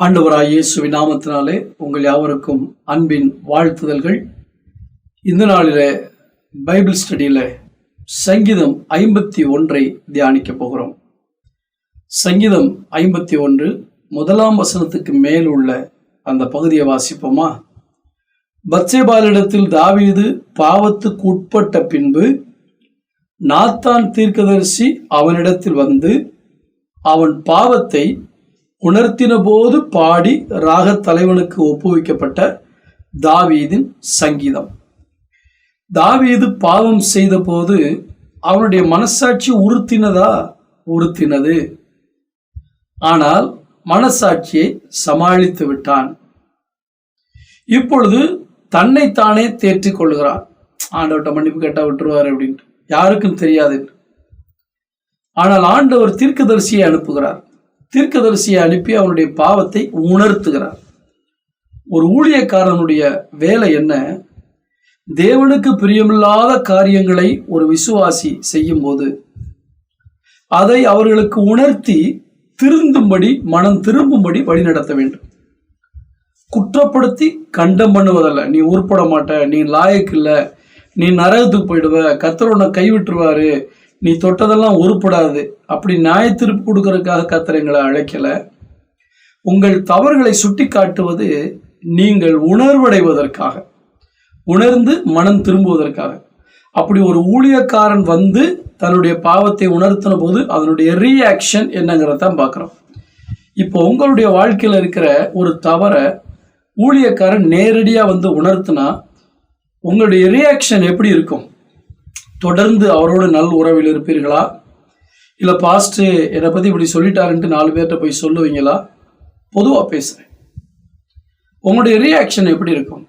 ஆண்டவராய் இயேசுவின் நாமத்தினாலே உங்கள் யாவருக்கும் அன்பின் வாழ்த்துதல்கள். இந்த நாளிலே பைபிள் ஸ்டடியில் சங்கீதம் 51 தியானிக்க போகிறோம். சங்கீதம் 51 முதலாம் வசனத்துக்கு மேல் உள்ள அந்த பகுதியை வாசிப்போமா? பத்சேபாளிடத்தில் தாவீது பாவத்துக்கு உட்பட்ட பின்பு நாத்தான் தீர்க்கதரிசி அவனிடத்தில் வந்து அவன் பாவத்தை உணர்த்தின போது பாடி ராகத் தலைவனுக்கு ஒப்புவிக்கப்பட்ட தாவீதின் சங்கீதம். தாவீது பாவம் செய்த போது அவனுடைய மனசாட்சி உறுத்தினது. ஆனால் மனசாட்சியை சமாளித்து விட்டான். இப்பொழுது தன்னைத்தானே தேற்றிக் கொள்கிறான். ஆண்டவர்கிட்ட மன்னிப்பு கேட்டா விட்டுருவார் அப்படின்ட்டு, யாருக்கும் தெரியாது. ஆனால் ஆண்டவர் தீர்க்கதரிசியை அனுப்புகிறார். தீர்க்கதரிசியை அனுப்பி அவனுடைய பாவத்தை உணர்த்துகிறார். ஒரு ஊழியக்காரனுடைய வேலை என்ன? தேவனுக்கு பிரியமில்லாத காரியங்களை ஒரு விசுவாசி செய்யும் போது அதை அவர்களுக்கு உணர்த்தி மனம் திரும்பும்படி வழிநடத்த வேண்டும். குற்றப்படுத்தி கண்டம் பண்ணுவதல்ல. நீ உருப்பட மாட்ட, நீ லாயக்கு இல்லை, நீ நரகத்துக்கு போயிடுவ, கர்த்தர் உன்னை கைவிட்டுருவாரு, நீ தொட்டதெல்லாம் உருப்படாது, அப்படி நியாய தீர்ப்பு கொடுக்கறதுக்காக கர்த்தர் எங்களை அழைக்கல. உங்கள் தவறுகளை சுட்டி காட்டுவது நீங்கள் உணர்வடைவதற்காக, உணர்ந்து மனம் திரும்புவதற்காக. அப்படி ஒரு ஊழியக்காரன் வந்து தன்னுடைய பாவத்தை உணர்த்தின போது அதனுடைய ரியாக்ஷன் என்னங்கிறதான் பார்க்குறோம். இப்போ உங்களுடைய வாழ்க்கையில் இருக்கிற ஒரு தவறை ஊழியக்காரன் நேரடியாக வந்து உணர்த்தினா உங்களுடைய ரியாக்ஷன் எப்படி இருக்கும்? தொடர்ந்து அவரோட நல் உறவில் இருப்பீர்களா? இல்லை பாஸ்ட்டு என்னை பற்றி இப்படி சொல்லிட்டாருன்ட்டு 4 பேர்கிட்ட போய் சொல்லுவீங்களா? பொதுவாக பேசுகிறேன். உங்களுடைய ரியாக்ஷன் எப்படி இருக்கும்?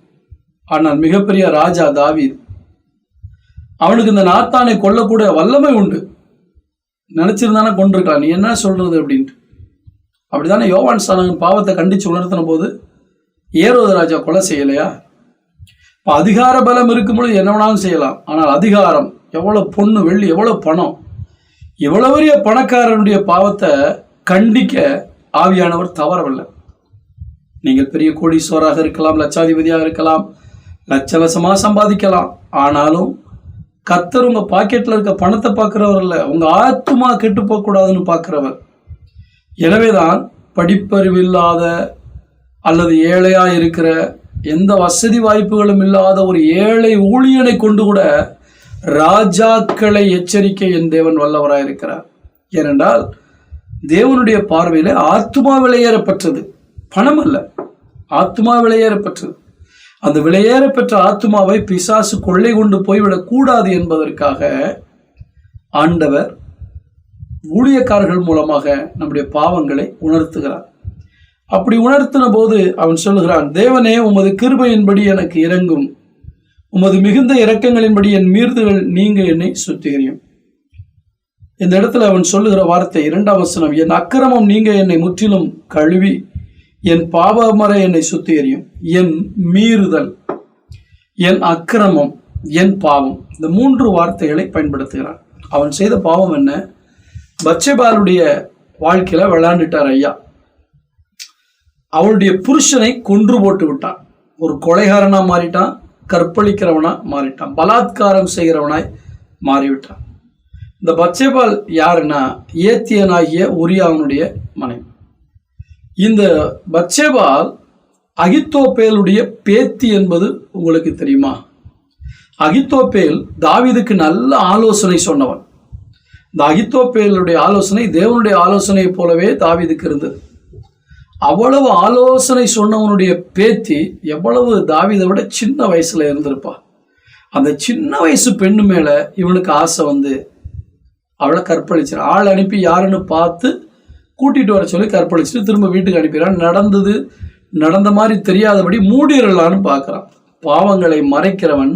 ஆனால் மிகப்பெரிய ராஜா தாவீது, அவனுக்கு இந்த நாத்தானை கொல்லக்கூட வல்லமை உண்டு. நினச்சிருந்தானே கொண்டிருக்கலாம். நீ என்ன சொல்கிறது அப்படின்ட்டு. அப்படித்தானே யோவான் ஸ்நானகன் பாவத்தை கண்டித்து உணர்த்தின போது ஏரோது ராஜா கொலை செய்யலையா? இப்போ அதிகார பலம் இருக்கும்பொழுது என்ன வேணாலும் செய்யலாம். ஆனால் அதிகாரம், எவ்வளோ பொண்ணு வெள்ளி, எவ்வளோ பணம், இவ்வளோ பெரிய பணக்காரனுடைய பாவத்தை கண்டிக்க ஆவியானவர் தவறவில்லை. நீங்கள் பெரிய கோடீஸ்வராக இருக்கலாம், லட்சாதிபதியாக இருக்கலாம், லட்சலட்சமாக சம்பாதிக்கலாம். ஆனாலும் கர்த்தர் உங்கள் பாக்கெட்டில் இருக்க பணத்தை பார்க்குறவர் இல்லை, உங்கள் ஆத்துமா கெட்டு போகக்கூடாதுன்னு பார்க்குறவர். எனவேதான் படிப்பறிவில்லாத அல்லது ஏழையாக இருக்கிற, எந்த வசதி வாய்ப்புகளும் இல்லாத ஒரு ஏழை ஊழியனை கொண்டு கூட ராஜாக்களை எச்சரிக்க என் தேவன் வல்லவராக இருக்கிறார். ஏனென்றால் தேவனுடைய பார்வையில் ஆத்துமா விலையேறப்பட்டது, பணம் அல்ல, ஆத்துமா விலையேறப்பட்டது. அந்த விலையேறப்பெற்ற ஆத்துமாவை பிசாசு கொள்ளை கொண்டு போய்விடக் கூடாது என்பதற்காக ஆண்டவர் ஊழியக்காரர்கள் மூலமாக நம்முடைய பாவங்களை உணர்த்துகிறார். அப்படி உணர்த்தின போது அவன் சொல்லுகிறான், தேவனே, உமது கிருபையின்படி எனக்கு இரங்கும், உமது மிகுந்த இரக்கங்களின்படி என் மீறுதல்கள் நீங்க என்னை சுத்திகரியும். இந்த இடத்துல அவன் சொல்லுகிற வார்த்தை 2ஆம் வசனம், என் அக்கிரமம் நீங்க என்னை முற்றிலும் கழுவி என் பாவமறை என்னை சுத்திகரியும். என் மீறுதல், என் அக்கிரமம், என் பாவம், இந்த 3 வார்த்தைகளை பயன்படுத்துகிறான். அவன் செய்த பாவம் என்ன? பத்சேபாளுடைய வாழ்க்கையில விளையாண்டுட்டார் ஐயா. அவளுடைய புருஷனை கொன்று போட்டு விட்டான். ஒரு கொலைகாரனா மாறிட்டான், கற்பழிக்கிறவனா மாறிட்டான், பலாத்காரம் செய்கிறவனாய் மாறிவிட்டான். இந்த பத்சேபாள் யாருன்னா ஏத்தியனாகிய உரியாவனுடைய மனைவி. இந்த பத்சேபாள் அகித்தோப்பேலுடைய பேத்தி என்பது உங்களுக்கு தெரியுமா? அகித்தோப்பேல் தாவீதுக்கு நல்ல ஆலோசனை சொன்னவன். இந்த அகித்தோப்பேலுடைய ஆலோசனை தேவனுடைய ஆலோசனை போலவே தாவீதுக்கு இருந்தது. அவ்வளவு ஆலோசனை சொன்னவனுடைய பேத்தி எவ்வளவு தாவீதை விட சின்ன வயசுல இருந்திருப்பா. அந்த சின்ன வயசு பெண்ணு மேல இவனுக்கு ஆசை வந்து அவளை கற்பழிச்சிடான். ஆள் அனுப்பி யாருன்னு பார்த்து கூட்டிட்டு வர சொல்லி கற்பழிச்சுட்டு திரும்ப வீட்டுக்கு அனுப்பிடுறான். நடந்த மாதிரி தெரியாதபடி மூடிடலான்னு பார்க்குறான். பாவங்களை மறைக்கிறவன்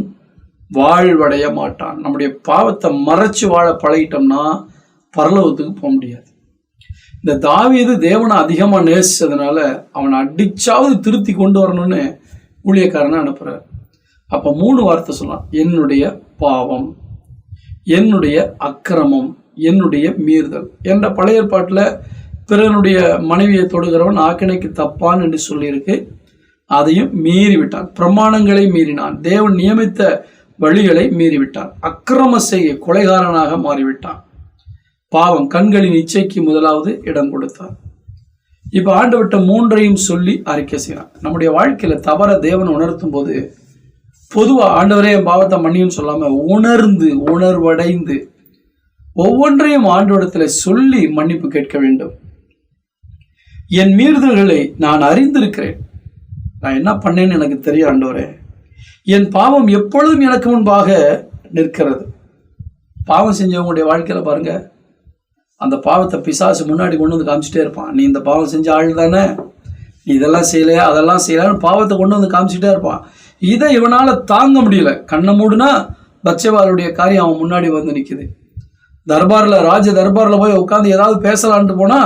வாழ்வடைய மாட்டான். நம்முடைய பாவத்தை மறைச்சு வாழ பழகிட்டோம்னா பரலோகத்துக்கு போக முடியாது. இந்த தாவீது தேவனை அதிகமாக நேசிச்சதுனால அவனை அடிச்சாவது திருத்தி கொண்டு வரணும்னு ஊழியக்காரனை அனுப்புறார். அப்போ 3 வார்த்தை சொல்லலாம்: என்னுடைய பாவம், என்னுடைய அக்கிரமம், என்னுடைய மீறுதல். என்ற பழைய ஏற்பாட்டில் பிறனுடைய மனைவியை தொடுகிறவன் ஆக்கினைக்கு தப்பான் என்று சொல்லியிருக்கு. அதையும் மீறிவிட்டான், பிரமாணங்களை மீறினான், தேவன் நியமித்த வழிகளை மீறிவிட்டான், அக்கிரம செய்ய கொலைகாரனாக மாறிவிட்டான். பாவம், கண்களின் இச்சைக்கு முதலாவது இடம் கொடுத்தார். இப்ப ஆண்டவர்ட்ட 3ஐயும் சொல்லி அறிக்கை செய்யறான். நம்முடைய வாழ்க்கையில தவற தேவன் உணர்த்தும் போது பொதுவா ஆண்டவரே என் பாவத்தை மன்னியும் சொல்லாம உணர்வடைந்து ஒவ்வொன்றையும் ஆண்டவரிடத்துல சொல்லி மன்னிப்பு கேட்க வேண்டும். என் மீறுதல்களை நான் அறிந்திருக்கிறேன், நான் என்ன பண்ணேன்னு எனக்கு தெரியும் ஆண்டவரே. என் பாவம் எப்பொழுதும் எனக்கு முன்பாக நிற்கிறது. பாவம் செஞ்சவங்களுடைய வாழ்க்கையில பாருங்க, அந்த பாவத்தை பிசாசு முன்னாடி கொண்டு வந்து காமிச்சிட்டே இருப்பான். நீ இந்த பாவம் செஞ்ச ஆள் தானே, நீ இதெல்லாம் செய்யலையா அதெல்லாம் செய்யலான்னு பாவத்தை கொண்டு வந்து காமிச்சிட்டே இருப்பான். இதை இவனால தாங்க முடியல. கண்ணை மூடுனா பத்சேபாளுடைய காரியம் அவன் முன்னாடி வந்து நிற்குது. ராஜ தர்பாரில் போய் உட்காந்து ஏதாவது பேசலான்ட்டு போனா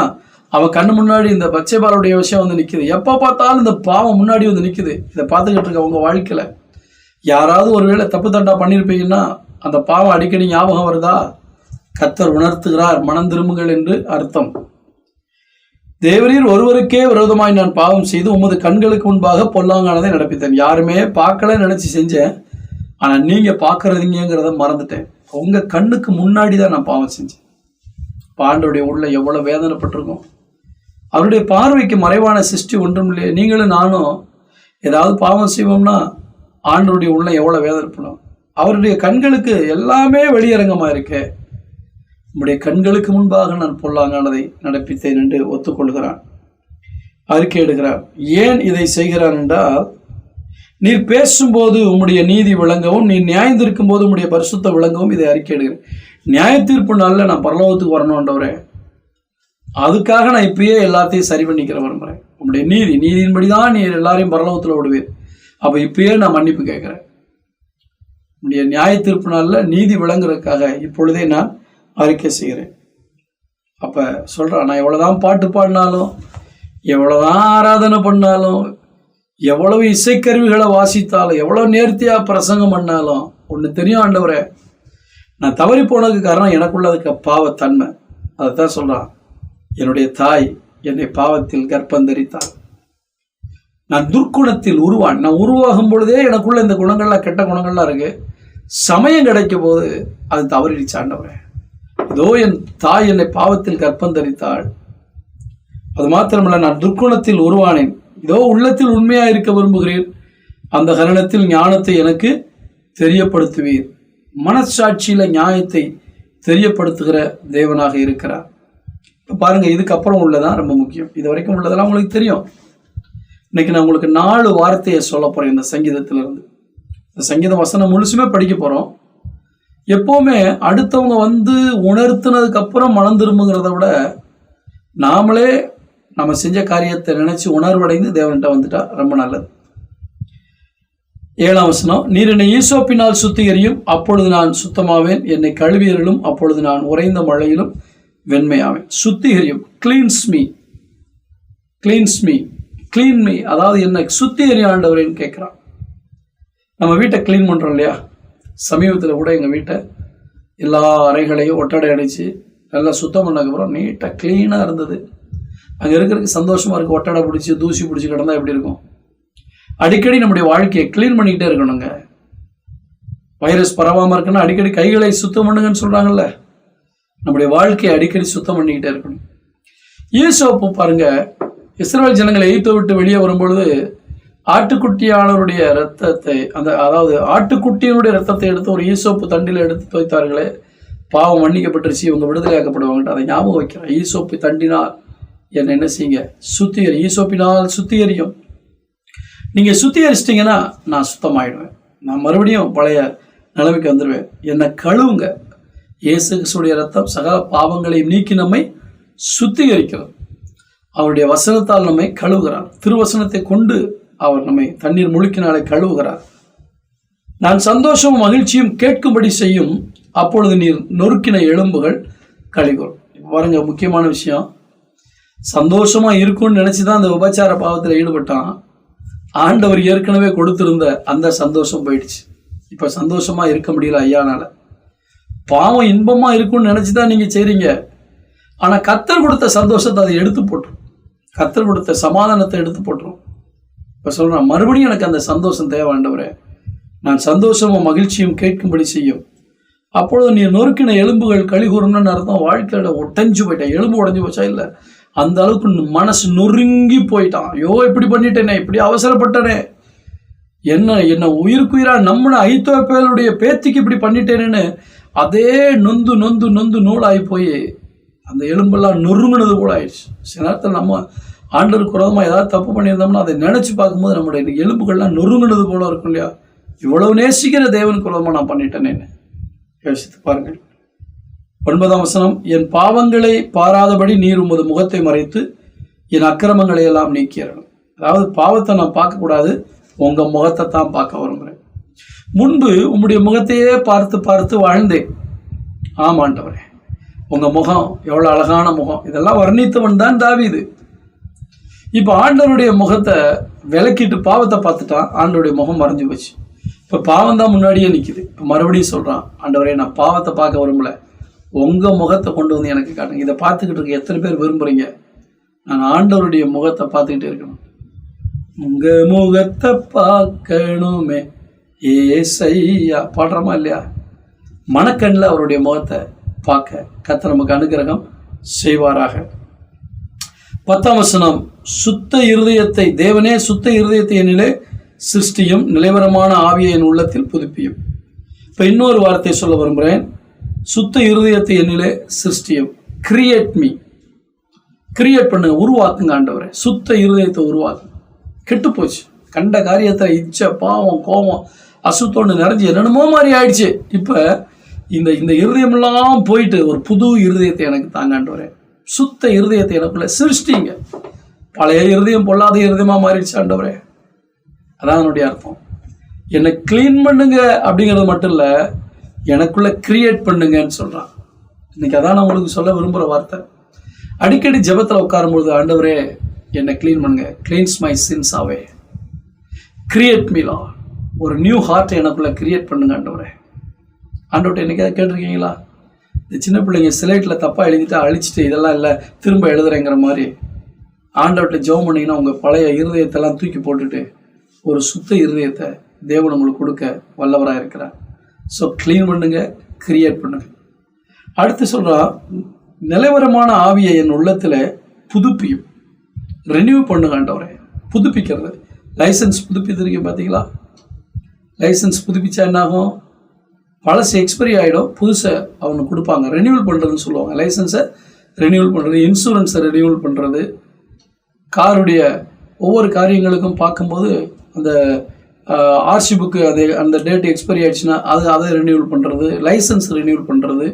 அவன் கண்ணு முன்னாடி இந்த பத்சேபாளுடைய விஷயம் வந்து நிற்குது. எப்போ பார்த்தாலும் இந்த பாவம் முன்னாடி வந்து நிற்குது. இதை பார்த்துக்கிட்டு இருக்க அவங்க வாழ்க்கையில யாராவது ஒருவேளை தப்பு தண்டா பண்ணியிருப்பீங்கன்னா அந்த பாவம் அடிக்கடி ஞாபகம் வருதா? கர்த்தர் உணர்த்துகிறார், மனம் திரும்புங்கள் என்று அர்த்தம். தேவரீர் ஒருவருக்கே விரோதமாய் நான் பாவம் செய்து உமது கண்களுக்கு முன்பாக பொல்லாங்கானதை நடப்பித்தேன். யாருமே பார்க்கல நினைச்சு செஞ்சேன், ஆனா நீங்க பார்க்கறதுங்கிறத மறந்துட்டேன். உங்க கண்ணுக்கு முன்னாடி தான் நான் பாவம் செஞ்சேன். ஆண்டவருடைய உள்ள எவ்வளவு வேதனைப்பட்டிருக்கும். அவருடைய பார்வைக்கு மறைவான சிருஷ்டி ஒன்றும் இல்லையே. நீங்களும் நானும் ஏதாவது பாவம் செய்வோம்னா ஆண்டவருடைய உள்ள எவ்வளவு வேதனைப்படும். அவருடைய கண்களுக்கு எல்லாமே வெளியரங்கமா இருக்கே. உம்முடைய கண்களுக்கு முன்பாக நான் பொல்லாங்கானதை நடப்பித்தேன் என்று ஒத்துக்கொள்கிறான், அறிக்கையிடுகிறார். ஏன் இதை செய்கிறான் என்றால், நீர் பேசும்போது உம்முடைய நீதி விளங்கவும், நீ நியாயந்திருக்கும் போது உம்முடைய பரிசுத்த விளங்கவும் இதை அறிக்கையிடுகிறேன். நியாய தீர்ப்பு நாளில் நான் பரலோகத்துக்கு வரணும்ன்றவரே, அதுக்காக நான் இப்பயே எல்லாத்தையும் சரி பண்ணிக்கிற விரும்புகிறேன். உம்முடைய நீதியின்படிதான் நீர் எல்லாரையும் பரலோகத்தில் விடுவீர். அப்போ இப்பயே நான் மன்னிப்பு கேட்குறேன். உம்முடைய நியாய தீர்ப்பு நாளில் நீதி விளங்குறதுக்காக இப்பொழுதே நான் அறிக்கை செய்கிறேன். அப்போ சொல்கிறான், நான் எவ்வளோதான் பாட்டு பாடினாலும், எவ்வளோதான் ஆராதனை பண்ணாலும், எவ்வளவு இசைக்கருவிகளை வாசித்தாலும், எவ்வளோ நேர்த்தியாக பிரசங்கம் பண்ணாலும் ஒன்று தெரியும் ஆண்டவரே, நான் தவறி போனதுக்கு காரணம் எனக்குள்ளதுக்கு பாவத்தன்மை. அதைத்தான் சொல்கிறான், என்னுடைய தாய் என்னை பாவத்தில் கர்ப்பந்தரித்தாள். நான் துர்க்குணத்தில் உருவான். நான் உருவாகும் பொழுதே எனக்குள்ள இந்த குணங்கள்லாம் கெட்ட குணங்கள்லாம் இருக்கு. சமயம் கிடைக்கும் போது அது தவறிடுச்சு ஆண்டவரே. இதோ என் தாய் என்னை பாவத்தில் கர்ப்பந்தரித்தாள். அது மாத்திரமல்ல, நான் துர்க்குணத்தில் உருவானேன். இதோ உள்ளத்தில் உண்மையா இருக்க விரும்புகிறேன். அந்த கரணத்தில் ஞானத்தை எனக்கு தெரியப்படுத்துவீர். மனசாட்சியில நியாயத்தை தெரியப்படுத்துகிற தேவனாக இருக்கிறார். பாருங்க, இதுக்கப்புறம் உள்ளதான் ரொம்ப முக்கியம். இது வரைக்கும் உள்ளதெல்லாம் உங்களுக்கு தெரியும். இன்னைக்கு நான் உங்களுக்கு 4 வார்த்தையை சொல்ல போறேன் இந்த சங்கீதத்திலிருந்து. இந்த சங்கீத வசனம் முழுசுமே படிக்க போறோம். எப்பவுமே அடுத்தவங்க வந்து உணர்த்தினதுக்கு அப்புறம் மனம் திரும்புங்கிறத விட நாமளே நம்ம செஞ்ச காரியத்தை நினைச்சு உணர்வடைந்து தேவன்கிட்ட வந்துட்டா ரொம்ப நல்லது. 7ஆம் வசனம், நீர் என்னை ஈசோப்பினால் சுத்திகரியும், அப்பொழுது நான் சுத்தமாவேன். என்னை கழுவியரிலும், அப்பொழுது நான் உறைந்த மழையிலும் வெண்மையாவேன். சுத்திகரியும், கிளீன்ஸ் மீ, கிளீன் மீ, அதாவது என்னை சுத்திகரி ஆண்டவரேன்னு கேட்குறான். நம்ம வீட்டை கிளீன் பண்ணுறோம் இல்லையா? சமீபத்தில் கூட எங்கள் வீட்டை எல்லா அறைகளையும் ஒட்டடை அடித்து நல்லா சுத்தம் பண்ணதுக்கப்புறம் நீட்டாக க்ளீனாக இருந்தது. அங்கே இருக்கிறதுக்கு சந்தோஷமாக இருக்குது. ஒட்டடை பிடிச்சி தூசி பிடிச்சி கிடந்தா எப்படி இருக்கும்? அடிக்கடி நம்முடைய வாழ்க்கையை க்ளீன் பண்ணிக்கிட்டே இருக்கணுங்க. வைரஸ் பரவாமல் இருக்குன்னா அடிக்கடி கைகளை சுத்தம் பண்ணுங்கன்னு சொல்கிறாங்கல்ல. நம்முடைய வாழ்க்கையை அடிக்கடி சுத்தம் பண்ணிக்கிட்டே இருக்கணும். ஈசோப்பு பாருங்க, இஸ்ரவேல் ஜனங்களை எகிப்தை விட்டு வெளியே வரும்பொழுது ஆட்டுக்குட்டியானவருடைய ரத்தத்தை, அதாவது ஆட்டுக்குட்டியினுடைய ரத்தத்தை எடுத்து ஒரு ஈசோப்பு தண்டில் எடுத்து துவைத்தார்களே, பாவம் மன்னிக்கப்பட்டுருச்சு, இவங்க விடுதலையாக்கப்படுவாங்கட்டு அதை ஞாபகம் வைக்கிறேன். ஈசோப்பு தண்டினால் என்ன செய்யுங்க? சுத்திகரி. ஈசோப்பினால் சுத்திகரியும். நீங்கள் சுத்திகரிச்சிட்டிங்கன்னா நான் சுத்தமாயிடுவேன். நான் மறுபடியும் பழைய நிலைமைக்கு வந்துடுவேன். என்னை கழுவுங்க. இயேசு கிறிஸ்துவுடைய ரத்தம் சகல பாவங்களையும் நீக்கி நம்மை சுத்திகரிக்கிறது. அவருடைய வசனத்தால் நம்மை கழுவுகிறார். திருவசனத்தை கொண்டு அவர் நம்மை தண்ணீர் முழுக்கினாலே கழுவுகிறார். நான் சந்தோஷமும் மகிழ்ச்சியும் கேட்கும்படி செய்யும், அப்பொழுது நீர் நொறுக்கின எலும்புகள் கழிகூறும். பாருங்க, முக்கியமான விஷயம். சந்தோஷமா இருக்கும்னு நினைச்சுதான் அந்த உபச்சார பாவத்தில் ஈடுபட்டான். ஆண்டவர் ஏற்கனவே கொடுத்திருந்த அந்த சந்தோஷம் போயிடுச்சு. இப்ப சந்தோஷமா இருக்க முடியல ஐயானால. பாவம் இன்பமா இருக்கும்னு நினைச்சுதான் நீங்க செய்றீங்க. ஆனா கர்த்தர் கொடுத்த சந்தோஷத்தை அதை எடுத்து போட்டுரும். கர்த்தர் கொடுத்த சமாதானத்தை எடுத்து போட்டுரும். இப்ப சொல்றேன், மறுபடியும் எனக்கு அந்த சந்தோஷம் தேவை ஆண்டவரே. நான் சந்தோஷமும் மகிழ்ச்சியும் கேட்கும்படி செய்யும். அப்பொழுது நீ நொறுக்கின எலும்புகள் கழிகூறணும்னு அர்த்தம். வாழ்க்கையோட ஒட்டஞ்சு போயிட்டேன். எலும்பு உடஞ்சு போச்சா? இல்லை, அந்த அளவுக்கு மனசு நொறுங்கி போயிட்டான். ஐயோ, இப்படி பண்ணிட்டேனே, இப்படி அவசரப்பட்டனே, என்ன உயிருக்குயிரா நம்மள ஐத்தோப்பேலுடைய பேத்திக்கு இப்படி பண்ணிட்டேனேன்னு அதே நொந்து நொந்து நொந்து நூலாகி போய் அந்த எலும்பெல்லாம் நொறுங்கினது போல ஆயிடுச்சு. சில நேரத்தில் நம்ம ஆண்டவருக்கு விரோதமாக ஏதாவது தப்பு பண்ணியிருந்தோம்னா அதை நினைச்சு பார்க்கும்போது நம்மளுடைய எலும்புகள்லாம் நொறுங்கினது போல இருக்கும் இல்லையா? இவ்வளவு நேசிக்கிற தேவனுக்கு விரோதமாக நான் பண்ணிட்டேனேன்னு யோசித்து பாருங்கள். 9ஆம் வசனம், என் பாவங்களை பாராதபடி நீர் உமது முகத்தை மறைத்து என் அக்கிரமங்களை எல்லாம் நீக்கிறணும். அதாவது பாவத்தை நான் பார்க்கக்கூடாது, உங்க முகத்தை தான் பார்க்க விரும்புகிறேன். முன்பு உம்முடைய முகத்தையே பார்த்து பார்த்து வாழ்ந்தேன். ஆமாண்டவரே, உங்க முகம் எவ்வளவு அழகான முகம், இதெல்லாம் வர்ணித்தவன் தான் தாவீது. இப்ப ஆண்டவருடைய முகத்தை விலக்கிட்டு பாவத்தை பார்த்துட்டான். ஆண்டவருடைய முகம் மறைஞ்சு போச்சு. இப்ப பாவம் தான் முன்னாடியே நிக்குது. இப்ப மறுபடியும் சொல்றான், ஆண்டவரே நான் பாவத்தை பார்க்க விரும்பல, உங்க முகத்தை கொண்டு வந்து எனக்கு காட்டுங்க. இதை பார்த்துக்கிட்டு இருக்க எத்தனை பேர் விரும்புறீங்க? நான் ஆண்டவருடைய முகத்தை பார்த்துக்கிட்டே இருக்கணும். உங்க முகத்தை பார்க்கணுமே ஏசையா பாடுறோமா இல்லையா? மனக்கண்ணில் அவருடைய முகத்தை பார்க்க கர்த்தர் நமக்கு அனுகிரகம் செய்வாராக. 10ஆம் வசனம், சுத்த இருதயத்தை தேவனே சுத்த இருதயத்தை என்னிலே சிருஷ்டியும், நிலைவரமான ஆவியை என் உள்ளத்தில் புதுப்பியும். இப்ப இன்னொரு வார்த்தை சொல்ல விரும்புகிறேன். சுத்த இருதயத்தை என்னிலே சிருஷ்டியும், கிரியேட் மீ, கிரியேட் பண்ணுங்க, உருவாக்குங்க ஆண்டவரே. சுத்த இருதயத்தை உருவாக்குங்க. கெட்டு போச்சு, கண்ட காரியத்தில் இச்ச பாவம் கோபம் அசுத்தோண்டு நிறைஞ்சு என்னென்னமோ மாதிரி ஆயிடுச்சு. இப்போ இந்த இருதயமெல்லாம் போயிட்டு ஒரு புது இருதயத்தை எனக்கு தாங்க ஆண்டவரே. சுத்த இருதயத்தை எனக்குள்ள சிருஷ்டிங்க. பழைய இருதயம் பொல்லாத இருதயமா மாறிடுச்சு ஆண்டவரே. அதான் அதனுடைய அர்த்தம். என்னை கிளீன் பண்ணுங்க அப்படிங்கிறது மட்டும் இல்லை, எனக்குள்ள கிரியேட் பண்ணுங்கன்னு சொல்றான். இன்னைக்கு அதான் நான் உங்களுக்கு சொல்ல விரும்புகிற வார்த்தை. அடிக்கடி ஜெபத்தில் உட்காரும்பொழுது, ஆண்டவரே என்னை கிளீன் பண்ணுங்க, cleans my since away, create me Lord, ஒரு நியூ ஹார்ட்டை எனக்குள்ள கிரியேட் பண்ணுங்க ஆண்டவரே. ஆண்டவர்கிட்ட என்னைக்காவது கேட்டிருக்கீங்களா? இந்த சின்ன பிள்ளைங்க சிலேட்டில் தப்பாக எழுதிட்டு அழிச்சிட்டு இதெல்லாம் இல்லை திரும்ப எழுதுறேங்கிற மாதிரி ஆண்டவர்கிட்ட ஜெபம் பண்ணிங்கன்னா உங்கள் பழைய இருதயத்தெல்லாம் தூக்கி போட்டுட்டு ஒரு சுத்த இருதயத்தை தேவன் உங்களுக்கு கொடுக்க வல்லவராக இருக்கிறார். ஸோ க்ளீன் பண்ணுங்க, கிரியேட் பண்ணுங்க. அடுத்து சொல்கிறா, நிலைவரமான ஆவியை என் உள்ளத்தில் புதுப்பியும், ரெனியூ பண்ணுங்க ஆண்டவரே. புதுப்பிக்கிறது, லைசன்ஸ் புதுப்பித்திருக்கீங்க பார்த்தீங்களா? லைசன்ஸ் புதுப்பிச்சா என்னாகும்? பழசு எக்ஸ்பைரி ஆகிடும், புதுசை அவங்க கொடுப்பாங்க. ரெனியூவல் பண்ணுறதுன்னு சொல்லுவாங்க. லைசன்ஸை ரெனியூவல் பண்ணுறது, இன்சூரன்ஸை ரெனியூவல் பண்ணுறது, காருடைய ஒவ்வொரு காரியங்களுக்கும் பார்க்கும்போது அந்த ஆர்சி புக்கு அந்த டேட் எக்ஸ்பைரி ஆகிடுச்சுன்னா அதை ரெனியூவல் பண்ணுறது, லைசன்ஸ் ரெனியூவல் பண்ணுறது.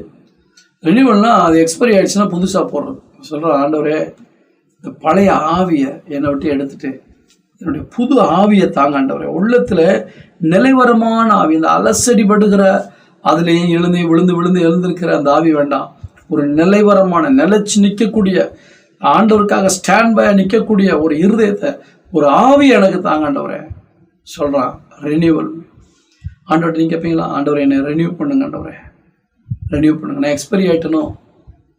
ரெனியூவல்னால் அது எக்ஸ்பைரி ஆகிடுச்சுன்னா புதுசாக போடுறது. சொல்கிற ஆண்டவரே, இந்த பழைய ஆவியை என்னை விட்டு எடுத்துட்டு என்னுடைய புது ஆவியை தாங்க ஆண்டவரே. உள்ளத்தில் நிலைவரமான ஆவி, இந்த அலசடிபடுகிற அதுலேயும் விழுந்து விழுந்து எழுந்திருக்கிற அந்த ஆவி வேண்டாம். ஒரு நிலைவரமான நிலைச்சு நிற்கக்கூடிய, ஆண்டவருக்காக ஸ்டாண்ட் பை நிற்கக்கூடிய ஒரு இருதயத்தை, ஒரு ஆவி எனக்கு தாங்க ஆண்டவரே சொல்கிறான். ரெனியூவல். ஆண்டவர்கிட்ட நீங்கள் கேட்பீங்களா? ஆண்டவரை என்னை ரெனியூ பண்ணுங்க ஆண்டவரே, ரெனியூ பண்ணுங்க. நான் எக்ஸ்பைரி ஆகிட்டனோ,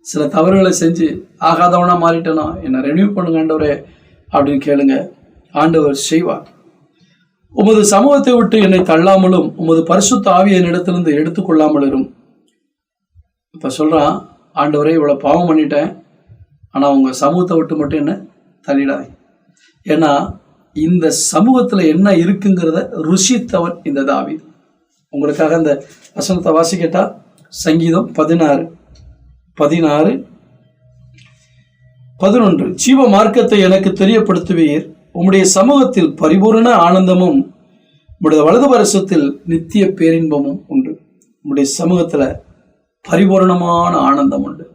சில தவறுகளை செஞ்சு ஆகாதவனாக மாறிட்டனோ, என்னை ரெனியூ பண்ணுங்க ஆண்டவரே அப்படின்னு கேளுங்க. ஆண்டவர் செய்வார். உமது சமூகத்தை விட்டு என்னை தள்ளாமலும் உமது பரிசுத்த ஆவியை என்னிடத்திலிருந்து எடுத்துக்கொள்ளாமலும். இப்போ சொல்கிறான், ஆண்டவரே இவ்வளோ பாவம் பண்ணிட்டேன், ஆனால் உங்கள் சமூகத்தை விட்டு மட்டும் என்ன தள்ளிடாது. ஏன்னா இந்த சமூகத்தில் என்ன இருக்குங்கிறத ருசித்தவன் இந்த தாவீது. உங்களுக்காக அந்த வசனத்தை வாசிக்கட்டா? சங்கீதம் 16:11. ஜீவ மார்க்கத்தை எனக்கு தெரியப்படுத்துவீர், உம்முடைய சமூகத்தில் பரிபூரண ஆனந்தமும் உம்முடைய வலது பரிசத்தில் நித்திய பேரின்பமும் உண்டு. உம்முடைய சமூகத்துல பரிபூரணமான ஆனந்தம் உண்டு.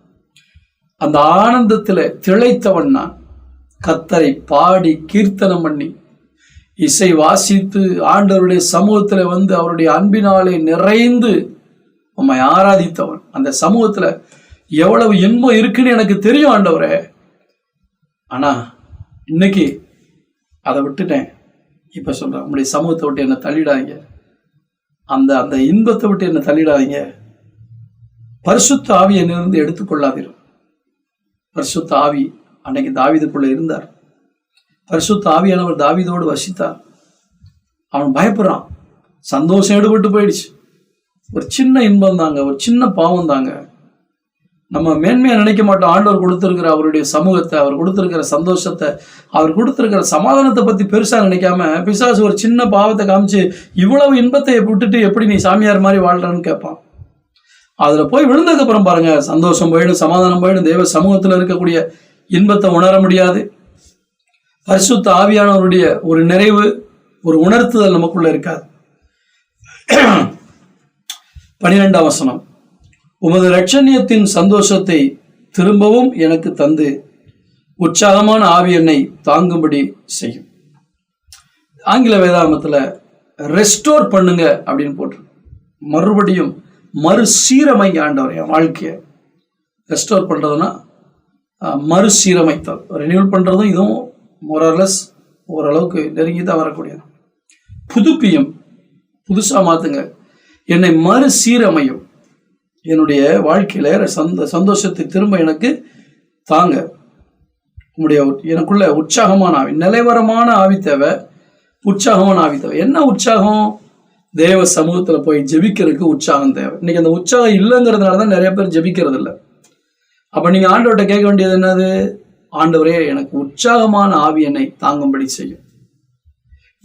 அந்த ஆனந்தத்துல திளைத்தவன் நான். கர்த்தரை பாடி கீர்த்தனம் பண்ணி இசை வாசித்து ஆண்டவருடைய சமூகத்துல வந்து அவருடைய அன்பினாலே நிறைந்து உம்மை ஆராதித்தவன். அந்த சமூகத்துல எவ்வளவு இன்பம் இருக்குன்னு எனக்கு தெரியும் ஆண்டவரே. ஆனால் இன்னைக்கு அதை விட்டுட்டேன். இப்போ சொல்கிறேன், உங்களுடைய சமூகத்தை விட்டு என்னை தள்ளிடாதீங்க, அந்த அந்த இன்பத்தை விட்டு என்னை தள்ளிடாதீங்க. பரிசுத்த ஆவி என்னிலிருந்து எடுத்துக்கொள்ளாதீர்கள். பரிசுத்த ஆவி அன்னைக்கு தாவீதுக்குள்ள இருந்தார். பரிசுத்த ஆவியானவர் தாவீதோடு வசித்தார். அவன் பயப்படுறான், சந்தோஷம் எடுபட்டு போயிடுச்சு. ஒரு சின்ன இன்பம் தாங்க, ஒரு சின்ன பாவம் தாங்க. நம்ம மேன்மையா நினைக்க மாட்டோம். ஆண்டவர் கொடுத்திருக்கிற அவருடைய சமூகத்தை, அவர் கொடுத்திருக்கிற சந்தோஷத்தை, அவர் கொடுத்திருக்கிற சமாதானத்தை பத்தி பெருசா நினைக்காம பிசாசு ஒரு சின்ன பாவத்தை காமிச்சு இவ்வளவு இன்பத்தை விட்டுட்டு எப்படி நீ சாமியார் மாதிரி வாழ்றான்னு கேட்பான். அதுல போய் விழுந்ததுக்கு அப்புறம் பாருங்க, சந்தோஷம் போயிடும், சமாதானம் போயிடும், தேவ சமூகத்துல இருக்கக்கூடிய இன்பத்தை உணர முடியாது. பரிசுத்த ஆவியானவருடைய ஒரு நிறைவு, ஒரு உணர்த்துதல் நமக்குள்ள இருக்காது. 12ஆம் வசனம், உமது இரட்சணியத்தின் சந்தோஷத்தை திரும்பவும் எனக்கு தந்து உற்சாகமான ஆவி என்னை தாங்கும்படி செய்யும். ஆங்கில வேதாகமத்துல ரெஸ்டோர் பண்ணுங்க அப்படின்னு போட்டு, மறுபடியும் மறுசீரமைங்க ஆண்டவர் என் வாழ்க்கையை. ரெஸ்டோர் பண்றதுன்னா மறுசீரமைத்தல், ரெனியூல் பண்றதும் இதுவும் மோரலஸ் ஓரளவுக்கு நெருங்கி தான் வரக்கூடியது. புதுப்பியும், புதுசா மாத்துங்க, என்னை மறுசீரமையும், என்னுடைய வாழ்க்கையில சந்தோஷத்தை திரும்ப எனக்கு தாங்க. உங்களுடைய எனக்குள்ள உற்சாகமான ஆவி, நிலைவரமான ஆவி தேவை, உற்சாகமான ஆவி தேவை. என்ன உற்சாகம்? தேவ சமூகத்துல போய் ஜெபிக்கிறதுக்கு உற்சாகம் தேவை. இன்னைக்கு அந்த உற்சாகம் இல்லைங்கிறதுனாலதான் நிறைய பேர் ஜெபிக்கிறது இல்லை. அப்ப நீங்க ஆண்டவர்கிட்ட கேட்க வேண்டியது என்னது? ஆண்டவரே, எனக்கு உற்சாகமான ஆவி என்னை தாங்கும்படி செய்யும்,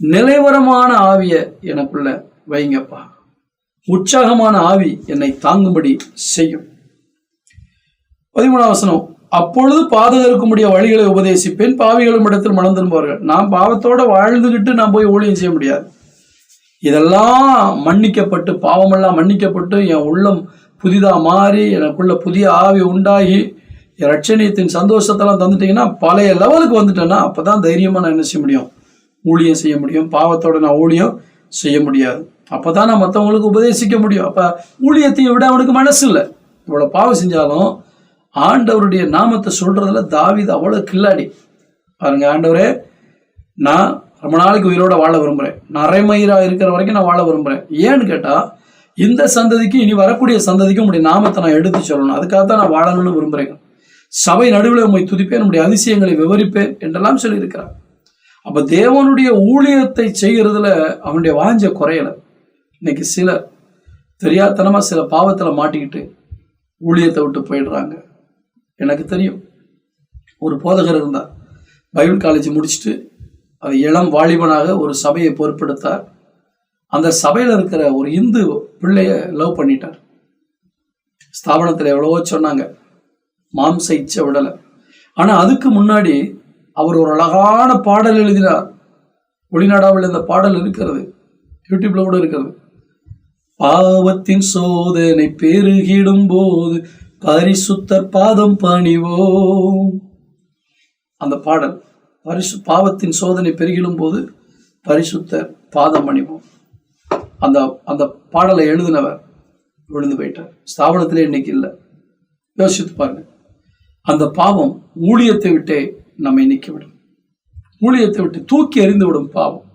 நிலைவரமான ஆவிய எனக்குள்ள வைங்கப்பா, உற்சாகமான ஆவி என்னை தாங்கும்படி செய்யும். 13ஆம் வசனம், அப்பொழுது பாதகருக்கும்படிய வழிகளை உபதேசிப்பேன், பாவிகளும் இடத்தில் மனம் திரும்புவார்கள். நான் பாவத்தோட வாழ்ந்துகிட்டு நான் போய் ஊழியம் செய்ய முடியாது. இதெல்லாம் மன்னிக்கப்பட்டு, பாவமெல்லாம் மன்னிக்கப்பட்டு, என் உள்ளம் புதிதா மாறி, எனக்குள்ள புதிய ஆவி உண்டாகி, என் ரட்சணியத்தின் சந்தோஷத்தெல்லாம் தந்துட்டீங்கன்னா, பழைய லெவலுக்கு வந்துட்டேன்னா அப்பதான் தைரியமா நான் என்ன செய்ய முடியும்? ஊழியம் செய்ய முடியும். பாவத்தோட நான் ஊழியம் செய்ய முடியாது. அப்பதான் நான் மற்றவங்களுக்கு உபதேசிக்க முடியும். அப்ப ஊழியத்தையும் விட அவனுக்கு மனசு இல்லை. இவ்வளவு பாவம் செஞ்சாலும் ஆண்டவருடைய நாமத்தை சொல்றதுல தாவீது அவ்வளவு கில்லாடி. பாருங்க, ஆண்டவரே, நான் ரொம்ப நாளைக்கு உயிரோட வாழ விரும்புறேன், நரைமயிரா இருக்கிற வரைக்கும் நான் வாழ விரும்புறேன். ஏன்னு கேட்டா, இந்த சந்ததிக்கு, இனி வரக்கூடிய சந்ததிக்கு உங்களுடைய நாமத்தை நான் எடுத்து சொல்லணும், அதுக்காகத்தான் நான் வாழணும்னு விரும்புறேன். சபை நடுவில் உண்மை துதிப்பேன், நம்முடைய அதிசயங்களை விவரிப்பேன் என்றெல்லாம் சொல்லியிருக்கிறார். அப்ப தேவனுடைய ஊழியத்தை செய்கிறதுல அவனுடைய வாஞ்ச குறையல. இன்னைக்கு சிலர் தெரியாதனமா சில பாவத்துல மாட்டிக்கிட்டு ஊழியத்தை விட்டு போயிடுறாங்க. எனக்கு தெரியும், ஒரு போதகர் இருந்தார், பைபிள் காலேஜ் முடிச்சுட்டு அது இளம் வாலிபனாக ஒரு சபையை பொறுப்பெடுத்தார். அந்த சபையில இருக்கிற ஒரு இந்து பிள்ளைய லவ் பண்ணிட்டார். ஸ்தாபனத்துல எவ்வளவோ சொன்னாங்க, மாம்ச இச்சை விடலை. ஆனா அதுக்கு முன்னாடி அவர் ஒரு அழகான பாடல் எழுதினார். வெளிநாடாவில் இந்த பாடல் இருக்கிறது, யூடியூப்ல கூட இருக்கிறது. பாவத்தின் சோதனை பெருகிடும் போது பரிசுத்தர் பாதம் பணிவோம். அந்த பாடல், பாவத்தின் சோதனை பெருகிடும் போது பரிசுத்தர் பாதம் பணிவோம். அந்த அந்த பாடலை எழுதினவர் விழுந்து போயிட்டார். ஸ்தாபனத்திலே இன்னைக்கு இல்லை. யோசித்து பாருங்க, அந்த பாவம் ஊழியத்தை விட்டே நம்மை நீக்கிவிடும், ஊழியத்தை விட்டு தூக்கி எறிந்து விடும் பாவம்.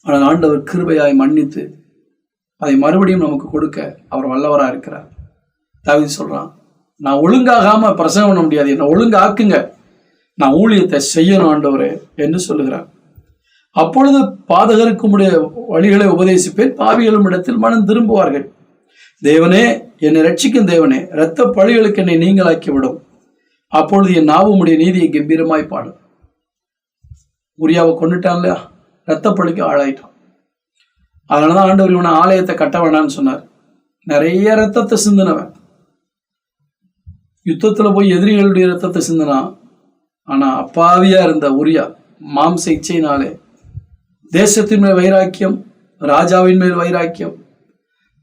ஆனால் ஆண்டவர் கிருபையாய் மன்னித்து அதை மறுபடியும் நமக்கு கொடுக்க அவர் வல்லவரா இருக்கிறார். தாவீது சொல்றான், நான் ஒழுங்காகாம பிரசங்கம் பண்ண முடியாது, என்னை ஒழுங்காக்குங்க, நான் ஊழியத்தை செய்யணும் ஆண்டவரே என்று சொல்லுகிறார். அப்பொழுது பாதகருக்கு உடைய வழிகளை உபதேசிப்பேன், பாவிகளும் இடத்தில் மனம் திரும்புவார்கள். தேவனே, என்னை ரட்சிக்கும் தேவனே, இரத்த பழிகளுக்கு என்னை நீங்களாக்கி விடும். அப்பொழுது என் நாவு உடைய நீதியை கம்பீரமாய் பாடும். உரியாவை கொண்டுட்டான் இல்லையா, இரத்த பழிக்கு ஆளாயிட்டான். அதனாலதான் ஆண்டவர் இவனை ஆலயத்தை கட்ட வேணான்னு சொன்னார். நிறைய ரத்தத்தை சிந்தினவன், யுத்தத்துல போய் எதிரிகளுடைய ரத்தத்தை சிந்தினான். ஆனா அப்பாவியா இருந்த உரியா மாம்ச இச்சையினாலே தேசத்தின் மேல் வைராக்கியம், ராஜாவின் மேல் வைராக்கியம்,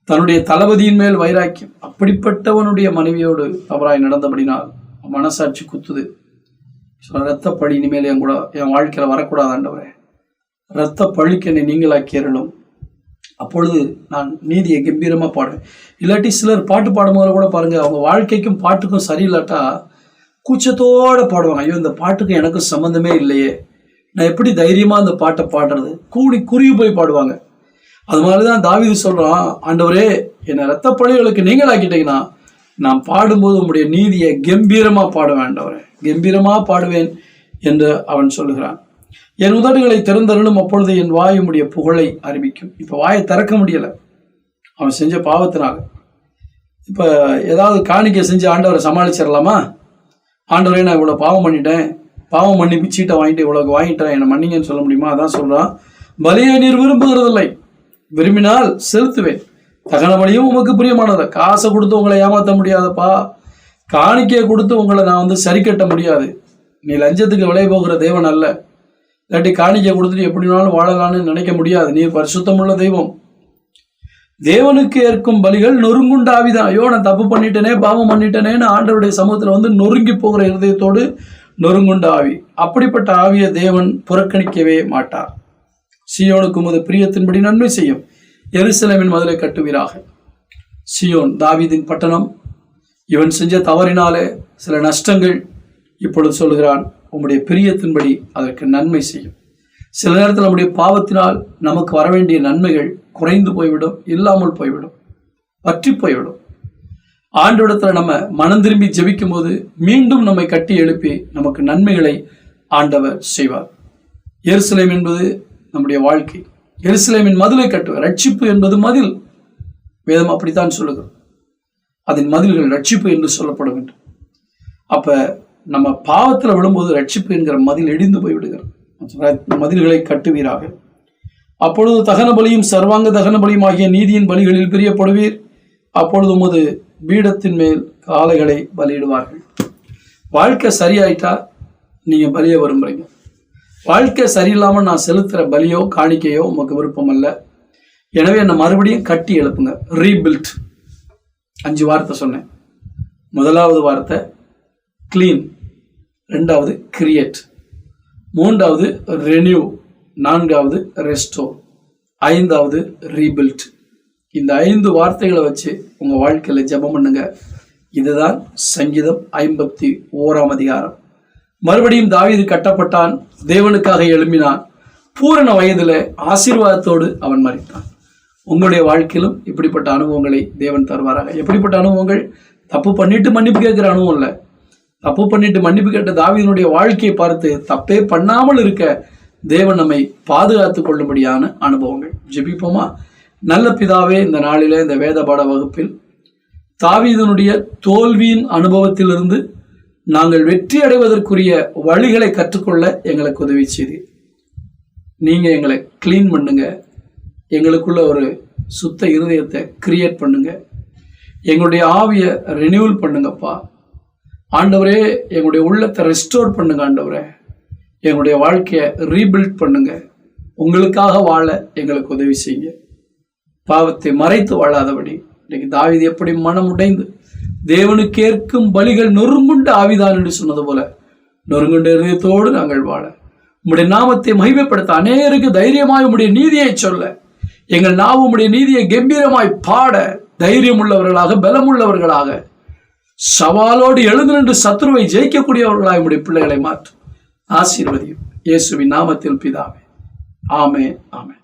தன்னுடைய தளபதியின் மேல் வைராக்கியம், அப்படிப்பட்டவனுடைய மனைவியோடு தவறாய் நடந்தபடினால் மனசாட்சி குத்துது. இரத்த பழி இனிமேல் என் வாழ்க்கையில வரக்கூடாது ஆண்டவரே, இரத்த பழிக்கு என்னை நீங்களாக்கியறலும், அப்பொழுது நான் நீதியை கம்பீரமா பாடுவேன். இல்லாட்டி சிலர் பாட்டு பாடும்போது கூட பாருங்க, அவங்க வாழ்க்கைக்கும் பாட்டுக்கும் சரியில்லாட்டா கூச்சத்தோட பாடுவாங்க. ஐயோ, இந்த பாட்டுக்கு எனக்கு சம்மந்தமே இல்லையே, நான் எப்படி தைரியமா அந்த பாட்டை பாடுறது, குறுகி போய் பாடுவாங்க. அது மாதிரிதான் தாவீது சொல்றான், ஆண்டவரே என்னை இரத்த பழிகளுக்கு நீங்களாக்கிட்டீங்கன்னா நான் பாடும்போது உங்களுடைய நீதியை கம்பீரமா பாடுவேன், ஆண்டவரே கம்பீரமா பாடுவேன் என்று அவன் சொல்லுகிறான். என் உதடுகளை திறந்தருளும், அப்பொழுது என் வாய் உம்முடைய புகழை அறிவிக்கும். இப்ப வாயை திறக்க முடியல அவன் செஞ்ச பாவத்தினால. இப்ப ஏதாவது காணிக்கை செஞ்சு ஆண்டவரை சமாளிச்சிடலாமா? ஆண்டவரே நான் இவ்வளவு பாவம் பண்ணிட்டேன், பாவம் மன்னிப்பு சீட்டை வாங்கிட்டு இவ்வளவு வாங்கிட்டேன், என்னை மன்னிங்கன்னு சொல்ல முடியுமா? அதான் சொல்றான், பலியை நீர் விரும்புகிறதில்லை, விரும்பினால் செலுத்துவேன், தகன பலியும் உமக்கு பிரியமானது. காசை கொடுத்து உங்களை ஏமாற்ற முடியாதப்பா, காணிக்கையை கொடுத்து உங்களை நான் சரி கட்ட முடியாது. நீ லஞ்சத்துக்கு விலை போகிற தேவன் அல்ல. இல்லாட்டி காணிக்கை கொடுத்துட்டு எப்படினாலும் வாழலான்னு நினைக்க முடியாது. நீ பரிசுத்தமுள்ள தெய்வம். தேவனுக்கு ஏற்கும் பலிகள் நொறுங்குண்ட ஆவிதான். ஐயோ, நான் தப்பு பண்ணிட்டேனே, பாவம் பண்ணிட்டேனேன்னு ஆண்டவருடைய சமூகத்துல நொறுங்கி போகிற இருதயத்தோடு நொறுங்குண்ட ஆவி. அப்படிப்பட்ட ஆவியை தேவன் புறக்கணிக்கவே மாட்டார். சீயோனுக்கு உமது பிரியத்தின்படி நன்மை செய்யும், எருசலேமின் மதிலை கட்டுவீராக. சீயோன் தாவீதின் பட்டணம். இவன் செஞ்ச தவறினாலே சில நஷ்டங்கள். இப்பொழுது சொல்கிறான், உம்முடைய பிரியத்தின்படி அதற்கு நன்மை செய்யும். சில நேரத்தில் நம்முடைய பாவத்தினால் நமக்கு வர வேண்டிய நன்மைகள் குறைந்து போய்விடும், இல்லாமல் போய்விடும், பற்றி போய்விடும். ஆண்டவரிடத்துல நம்ம மனம் திரும்பி ஜெபிக்கும் போது மீண்டும் நம்மை கட்டி எழுப்பி நமக்கு நன்மைகளை ஆண்டவர் செய்வார். எருசலேம் என்பது நம்முடைய வாழ்க்கை. எருசலேமின் மதிலை கட்டுவார். ரட்சிப்பு என்பது மதில். வேதம் அப்படித்தான் சொல்லுகிறது. அதன் மதில்கள் ரட்சிப்பு என்று சொல்லப்பட வேண்டும். அப்ப நம்ம பாவத்தில் விழும்போது ரட்சிப்பு என்கிற மதில் இடிந்து போய்விடுகிறது. மதில்களை கட்டுவீராக. அப்பொழுது தகன பலியும் சர்வாங்க தகன பலியும் ஆகிய நீதியின் பலிகளில் பிரியப்படுவீர். அப்பொழுது உமது பீடத்தின் மேல் காளைகளை பலியிடுவார்கள். வாழ்க்கை சரியாயிட்டா நீங்க பலியை விரும்புறீங்க. வாழ்க்கை சரியில்லாமல் நான் செலுத்துற பலியோ காணிக்கையோ உமக்கு விருப்பம் அல்ல. எனவே என்னை மறுபடியும் கட்டி எழுப்புங்க. ரீபில்ட். 5 வார்த்தை சொன்னேன். முதலாவது வார்த்தை கிளீன், 2வது கிரியேட், 3வது ரெனியூ, 4வது ரெஸ்டோர், 5வது ரீபில்ட். இந்த 5 வார்த்தைகளை வச்சு உங்க வாழ்க்கையில ஜெபம் பண்ணுங்க. இதுதான் சங்கீதம் 51ஆம் அதிகாரம். மறுபடியும் தாவீது கட்டப்பட்டான், தேவனுக்காக எழும்பினான், பூரண வயதில ஆசீர்வாதத்தோடு அவன் மரித்தான். உங்களுடைய வாழ்க்கையிலும் இப்படிப்பட்ட அனுபவங்களை தேவன் தருவாராக. எப்படிப்பட்ட அனுபவங்கள்? தப்பு பண்ணிட்டு மன்னிப்பு கேட்கிற அனுபவம் இல்லை. தப்பு பண்ணிட்டு மன்னிப்பு கேட்ட தாவீதினுடைய வாழ்க்கையை பார்த்து தப்பே பண்ணாமல் இருக்க தேவன் நம்மை பாதுகாத்துக் கொள்ளும்படியான அனுபவங்கள். ஜெபிப்போமா? நல்ல பிதாவே, இந்த நாளில இந்த வேத பாட வகுப்பில் தாவீதினுடைய தோல்வியின் அனுபவத்திலிருந்து நாங்கள் வெற்றி அடைவதற்குரிய வழிகளை கற்றுக்கொள்ள எங்களுக்கு உதவி செய்தீர். நீங்க எங்களை கிளீன் பண்ணுங்க, எங்களுக்குள்ள ஒரு சுத்த இருதயத்தை கிரியேட் பண்ணுங்க, எங்களுடைய ஆவியை ரெனியூவல் பண்ணுங்கப்பா. ஆண்டவரே, எங்களுடைய உள்ளத்தை ரெஸ்டோர் பண்ணுங்க. ஆண்டவரே, எங்களுடைய வாழ்க்கையை ரீபில்ட் பண்ணுங்க. உங்களுக்காக வாழ எங்களுக்கு உதவி செய்யுங்க. பாவத்தை மறைத்து வாழாதபடி இன்னைக்கு தாவீது எப்படி மனம் உடைந்து தேவனுக்கு ஏற்கும் பலிகள் நொறுங்குண்ட ஆவிதான் என்று சொன்னது போல நொறுங்குண்ட இதயத்தோடு நாங்கள் வாழ, உம்முடைய நாமத்தை மகிமைப்படுத்த, அநேகருக்கு தைரியமாய் உம்முடைய நீதியை சொல்ல, எங்கள் நாவு உம்முடைய நீதியை கம்பீரமாய் பாட தைரியம் உள்ளவர்களாக, பலமுள்ளவர்களாக, சவாலோடு எழுந்து நின்று சத்துருவை ஜெயிக்கக்கூடியவர்களாக உம்முடைய பிள்ளைகளை மாற்றும். ஆசீர்வதியும். இயேசுவின் நாமத்தில் பிதாவே. ஆமென், ஆமென்.